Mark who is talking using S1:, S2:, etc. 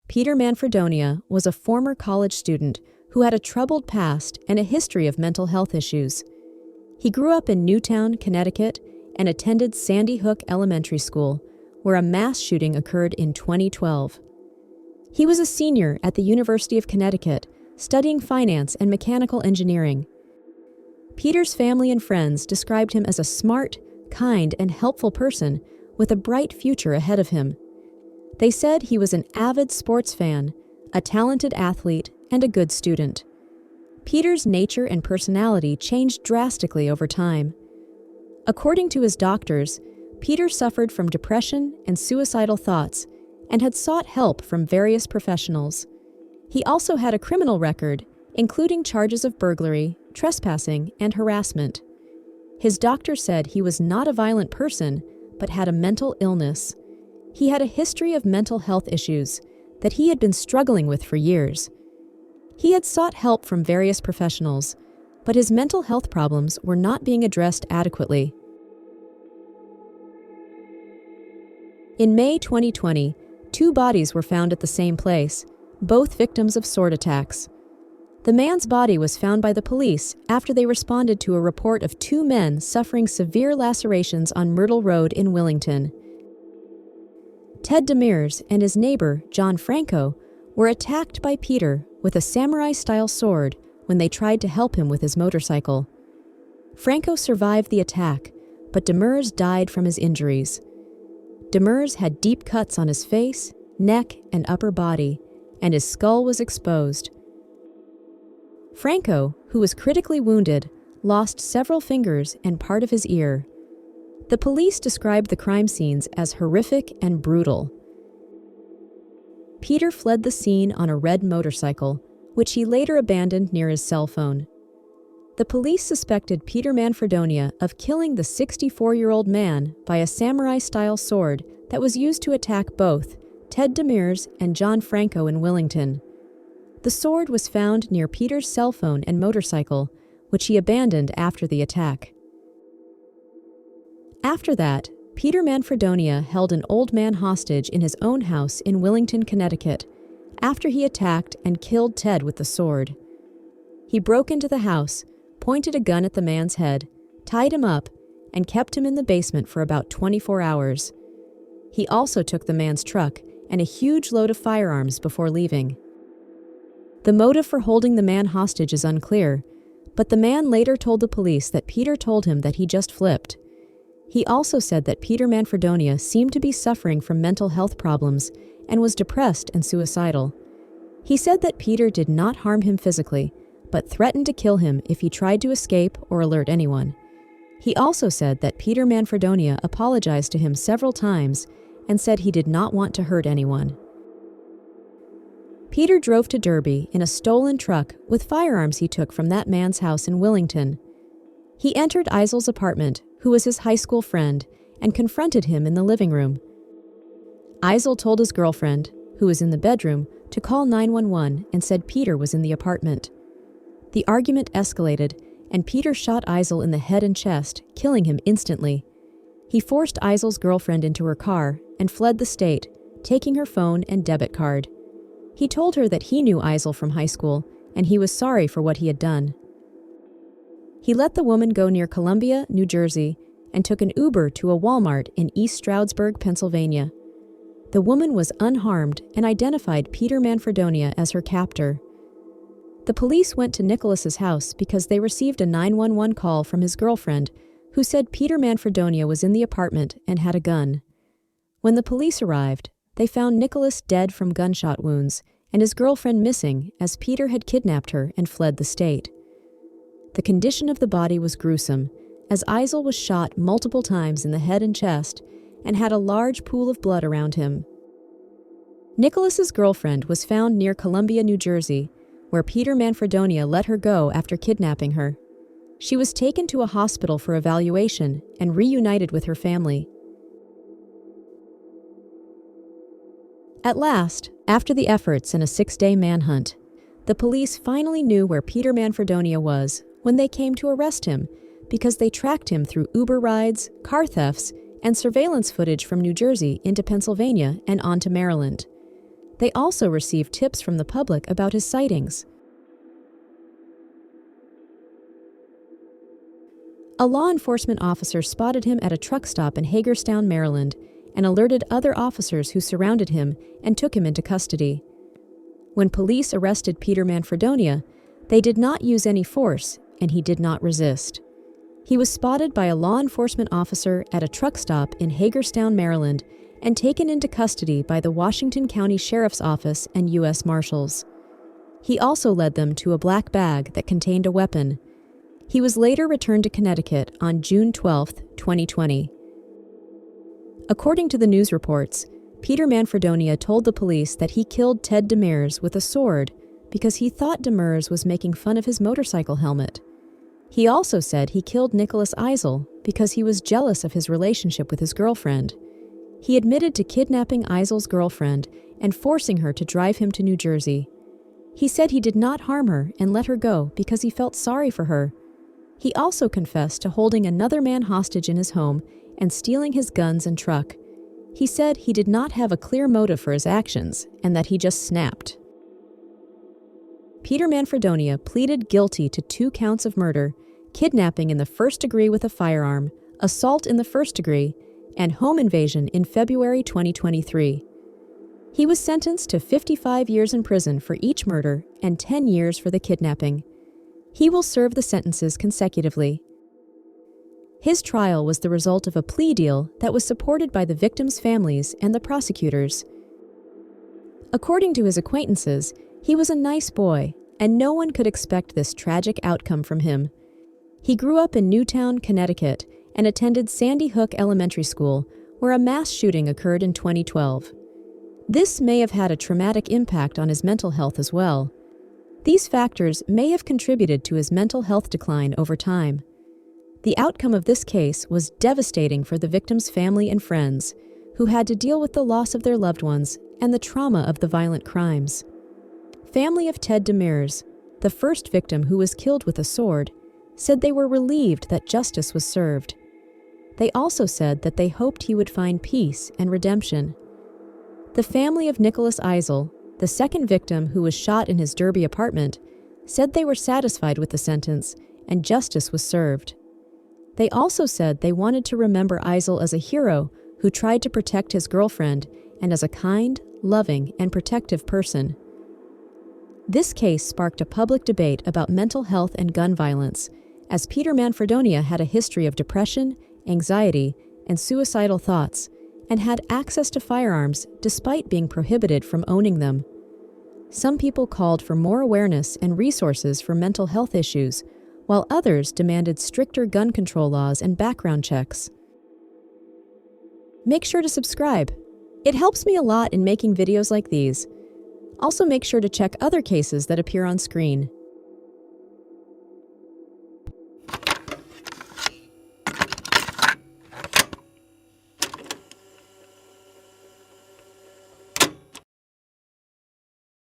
S1: Peter Manfredonia was a former college student who had a troubled past and a history of mental health issues. He grew up in Newtown, Connecticut, and attended Sandy Hook Elementary School, where a mass shooting occurred in 2012. He was a senior at the University of Connecticut, studying finance and mechanical engineering. Peter's family and friends described him as a smart, kind, and helpful person with a bright future ahead of him. They said he was an avid sports fan, a talented athlete, and a good student. Peter's nature and personality changed drastically over time. According to his doctors, Peter suffered from depression and suicidal thoughts and had sought help from various professionals. He also had a criminal record, including charges of burglary, trespassing, and harassment. His doctor said he was not a violent person, but had a mental illness. He had a history of mental health issues that he had been struggling with for years. He had sought help from various professionals, but his mental health problems were not being addressed adequately. In May 2020, 2 bodies were found at the same place, both victims of sword attacks. The man's body was found by the police after they responded to a report of 2 men suffering severe lacerations on Myrtle Road in Willington. Ted Demers and his neighbor, John Franco, were attacked by Peter with a samurai-style sword when they tried to help him with his motorcycle. Franco survived the attack, but Demers died from his injuries. Demers had deep cuts on his face, neck, and upper body, and his skull was exposed. Franco, who was critically wounded, lost several fingers and part of his ear. The police described the crime scenes as horrific and brutal. Peter fled the scene on a red motorcycle, which he later abandoned near his cell phone. The police suspected Peter Manfredonia of killing the 64-year-old man by a samurai-style sword that was used to attack both Ted Demers and John Franco in Willington. The sword was found near Peter's cell phone and motorcycle, which he abandoned after the attack. After that, Peter Manfredonia held an old man hostage in his own house in Willington, Connecticut, after he attacked and killed Ted with the sword. He broke into the house, pointed a gun at the man's head, tied him up, and kept him in the basement for about 24 hours. He also took the man's truck and a huge load of firearms before leaving. The motive for holding the man hostage is unclear, but the man later told the police that Peter told him that he just flipped. He also said that Peter Manfredonia seemed to be suffering from mental health problems and was depressed and suicidal. He said that Peter did not harm him physically, but threatened to kill him if he tried to escape or alert anyone. He also said that Peter Manfredonia apologized to him several times and said he did not want to hurt anyone. Peter drove to Derby in a stolen truck with firearms he took from that man's house in Willington. He entered Eisel's apartment, who was his high school friend, and confronted him in the living room. Eisel told his girlfriend, who was in the bedroom, to call 911 and said Peter was in the apartment. The argument escalated, and Peter shot Eisel in the head and chest, killing him instantly. He forced Eisel's girlfriend into her car and fled the state, taking her phone and debit card. He told her that he knew Eisel from high school, and he was sorry for what he had done. He let the woman go near Columbia, New Jersey, and took an Uber to a Walmart in East Stroudsburg, Pennsylvania. The woman was unharmed and identified Peter Manfredonia as her captor. The police went to Nicholas's house because they received a 911 call from his girlfriend, who said Peter Manfredonia was in the apartment and had a gun. When the police arrived, they found Nicholas dead from gunshot wounds and his girlfriend missing as Peter had kidnapped her and fled the state. The condition of the body was gruesome, as Eisel was shot multiple times in the head and chest and had a large pool of blood around him. Nicholas's girlfriend was found near Columbia, New Jersey, where Peter Manfredonia let her go after kidnapping her. She was taken to a hospital for evaluation and reunited with her family. At last, after the efforts in a 6-day manhunt, the police finally knew where Peter Manfredonia was when they came to arrest him because they tracked him through Uber rides, car thefts, and surveillance footage from New Jersey into Pennsylvania and onto Maryland. They also received tips from the public about his sightings. A law enforcement officer spotted him at a truck stop in Hagerstown, Maryland, and alerted other officers who surrounded him and took him into custody. When police arrested Peter Manfredonia, they did not use any force, and he did not resist. He was spotted by a law enforcement officer at a truck stop in Hagerstown, Maryland, and taken into custody by the Washington County Sheriff's Office and U.S. Marshals. He also led them to a black bag that contained a weapon. He was later returned to Connecticut on June 12, 2020. According to the news reports, Peter Manfredonia told the police that he killed Ted Demers with a sword because he thought Demers was making fun of his motorcycle helmet. He also said he killed Nicholas Eisel because he was jealous of his relationship with his girlfriend. He admitted to kidnapping Eisel's girlfriend and forcing her to drive him to New Jersey. He said he did not harm her and let her go because he felt sorry for her. He also confessed to holding another man hostage in his home and stealing his guns and truck. He said he did not have a clear motive for his actions and that he just snapped. Peter Manfredonia pleaded guilty to 2 counts of murder, kidnapping in the first degree with a firearm, assault in the first degree, and home invasion in February 2023. He was sentenced to 55 years in prison for each murder and 10 years for the kidnapping. He will serve the sentences consecutively. His trial was the result of a plea deal that was supported by the victims' families and the prosecutors. According to his acquaintances, he was a nice boy, and no one could expect this tragic outcome from him. He grew up in Newtown, Connecticut, and attended Sandy Hook Elementary School, where a mass shooting occurred in 2012. This may have had a traumatic impact on his mental health as well. These factors may have contributed to his mental health decline over time. The outcome of this case was devastating for the victim's family and friends, who had to deal with the loss of their loved ones and the trauma of the violent crimes. Family of Ted Demers, the first victim who was killed with a sword, said they were relieved that justice was served. They also said that they hoped he would find peace and redemption. The family of Nicholas Eisel, the second victim who was shot in his Derby apartment, said they were satisfied with the sentence and justice was served. They also said they wanted to remember Eisel as a hero who tried to protect his girlfriend and as a kind, loving, and protective person. This case sparked a public debate about mental health and gun violence, as Peter Manfredonia had a history of depression, anxiety, and suicidal thoughts, and had access to firearms despite being prohibited from owning them. Some people called for more awareness and resources for mental health issues, while others demanded stricter gun control laws and background checks. Make sure to subscribe. It helps me a lot in making videos like these. Also make sure to check other cases that appear on screen.